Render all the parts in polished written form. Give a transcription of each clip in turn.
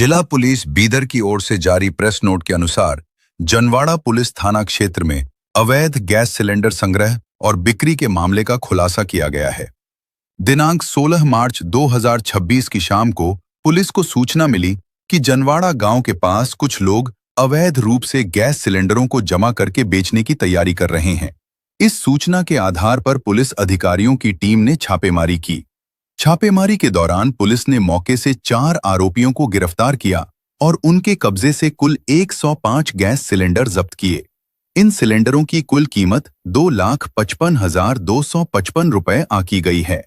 जिला पुलिस बीदर की ओर से जारी प्रेस नोट के अनुसार जनवाड़ा पुलिस थाना क्षेत्र में अवैध गैस सिलेंडर संग्रह और बिक्री के मामले का खुलासा किया गया है। दिनांक 16 मार्च 2026 की शाम को पुलिस को सूचना मिली कि जनवाड़ा गांव के पास कुछ लोग अवैध रूप से गैस सिलेंडरों को जमा करके बेचने की तैयारी कर रहे हैं। इस सूचना के आधार पर पुलिस अधिकारियों की टीम ने छापेमारी की। छापेमारी के दौरान पुलिस ने मौके से 4 आरोपियों को गिरफ्तार किया और उनके कब्जे से कुल 105 गैस सिलेंडर जब्त किए। इन सिलेंडरों की कुल कीमत 2,55,255 रुपए आंकी गई है।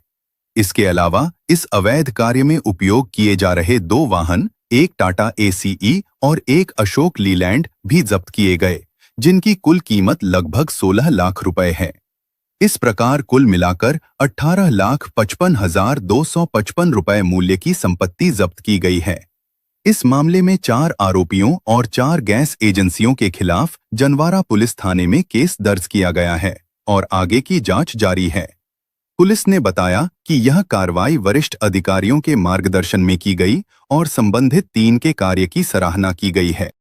इसके अलावा इस अवैध कार्य में उपयोग किए जा रहे 2 वाहन, एक टाटा ACE और एक अशोक लीलैंड भी जब्त किए गए, जिनकी कुल कीमत लगभग 16 लाख रुपए है। इस प्रकार कुल मिलाकर 18,55,255 रुपए मूल्य की संपत्ति जब्त की गई है। इस मामले में 4 आरोपियों और 4 गैस एजेंसियों के खिलाफ जनवाड़ा पुलिस थाने में केस दर्ज किया गया है और आगे की जांच जारी है। पुलिस ने बताया कि यह कार्रवाई वरिष्ठ अधिकारियों के मार्गदर्शन में की गई और संबंधित 3 के कार्य की सराहना की गई है।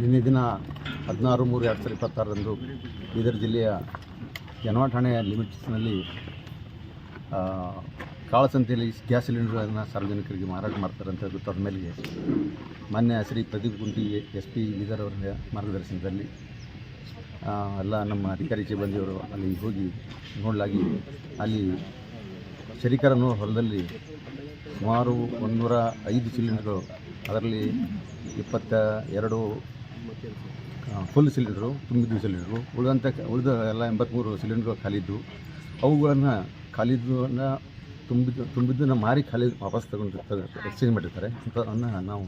ನಿನ್ನೆ ದಿನ 16/3/2026 ಬೀದರ್ ಜಿಲ್ಲೆಯ ಜನವಾಡ ಠಾಣೆಯ ಲಿಮಿಟ್ಸ್ನಲ್ಲಿ ಕಾಳಸಂತೆಯಲ್ಲಿ ಗ್ಯಾಸ್ ಸಿಲಿಂಡರ್ಗಳನ್ನು ಸಾರ್ವಜನಿಕರಿಗೆ ಮಾರಾಟ ಮಾಡ್ತಾರೆ ಅಂತ ಗೊತ್ತಾದ ಮೇಲೆ ಮಾನ್ಯ ಶ್ರೀ ಪ್ರದೀಪ್ ಗುಂಟಿ SP ಬೀದರ್ ಅವರ ಮಾರ್ಗದರ್ಶನದಲ್ಲಿ ಎಲ್ಲ ನಮ್ಮ ಅಧಿಕಾರಿ ಸಿಬ್ಬಂದಿಯವರು ಅಲ್ಲಿ ಹೋಗಿ ನೋಡಲಾಗಿ ಅಲ್ಲಿ ಶರೀಕರನ್ನು ಹೊಲದಲ್ಲಿ ಸುಮಾರು 105 ಸಿಲಿಂಡರ್ಗಳು, ಅದರಲ್ಲಿ 22 ಫುಲ್ ಸಿಲಿಂಡರು, ತುಂಬಿದ್ದು ಸಿಲಿಂಡರು, ಉಳಿದ ಎಲ್ಲ 83 ಸಿಲಿಂಡರ್ಗಳು ಖಾಲಿದ್ದು, ಅವುಗಳನ್ನು ಖಾಲಿದ್ದನ್ನು ತುಂಬಿದ್ದನ್ನು ಮಾರಿ ಖಾಲಿ ವಾಪಸ್ ತಗೊಂಡಿರ್ತಾರೆ, ಎಕ್ಸ್ಚೇಂಜ್ ಮಾಡಿರ್ತಾರೆ. ಅಂಥದನ್ನು ನಾವು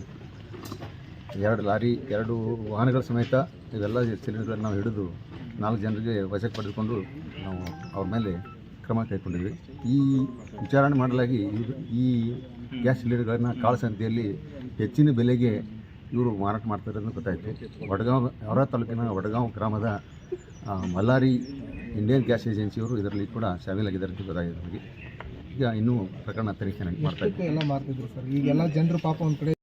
2 ಲಾರಿ 2 ವಾಹನಗಳ ಸಮೇತ ಇವೆಲ್ಲ ಸಿಲಿಂಡರ್ಗಳನ್ನು ನಾವು ಹಿಡಿದು 4 ಜನರಿಗೆ ವಶಕ್ಕೆ ಪಡೆದುಕೊಂಡು ನಾವು ಅವ್ರ ಮೇಲೆ ಕ್ರಮ ಕೈಗೊಂಡಿದ್ವಿ. ಈ ವಿಚಾರಣೆ ಮಾಡಲಾಗಿ ಈ ಗ್ಯಾಸ್ ಸಿಲಿಂಡರ್ಗಳನ್ನು ಕಾಳಸಂತೆಯಲ್ಲಿ ಹೆಚ್ಚಿನ ಬೆಲೆಗೆ ಇವರು ಮಾರಾಟ ಮಾಡ್ತಾರೆ ಅಂತ ಗೊತ್ತಾಯಿತು. ಯವರ ತಾಲೂಕಿನ ವಡಗಾಂವ್ ಗ್ರಾಮದ ಮಲ್ಲಾರಿ ಇಂಡಿಯನ್ ಗ್ಯಾಸ್ ಏಜೆನ್ಸಿಯವರು ಇದರಲ್ಲಿ ಕೂಡ ಶಾಮೀಲಾಗಿದ್ದಾರೆ ಅಂತ ಗೊತ್ತಾಗಿದೆ ನಮಗೆ. ಈಗ ಇನ್ನೂ ಪ್ರಕರಣ ತನಿಖೆ ಮಾಡ್ತಾ ಇದ್ದೀವಿ. ಎಲ್ಲ ಮಾರ್ತಿದ್ರು ಸರ್. ಈಗೆಲ್ಲ ಜನರು ಪಾಪ ಒಂದು ಕಡೆ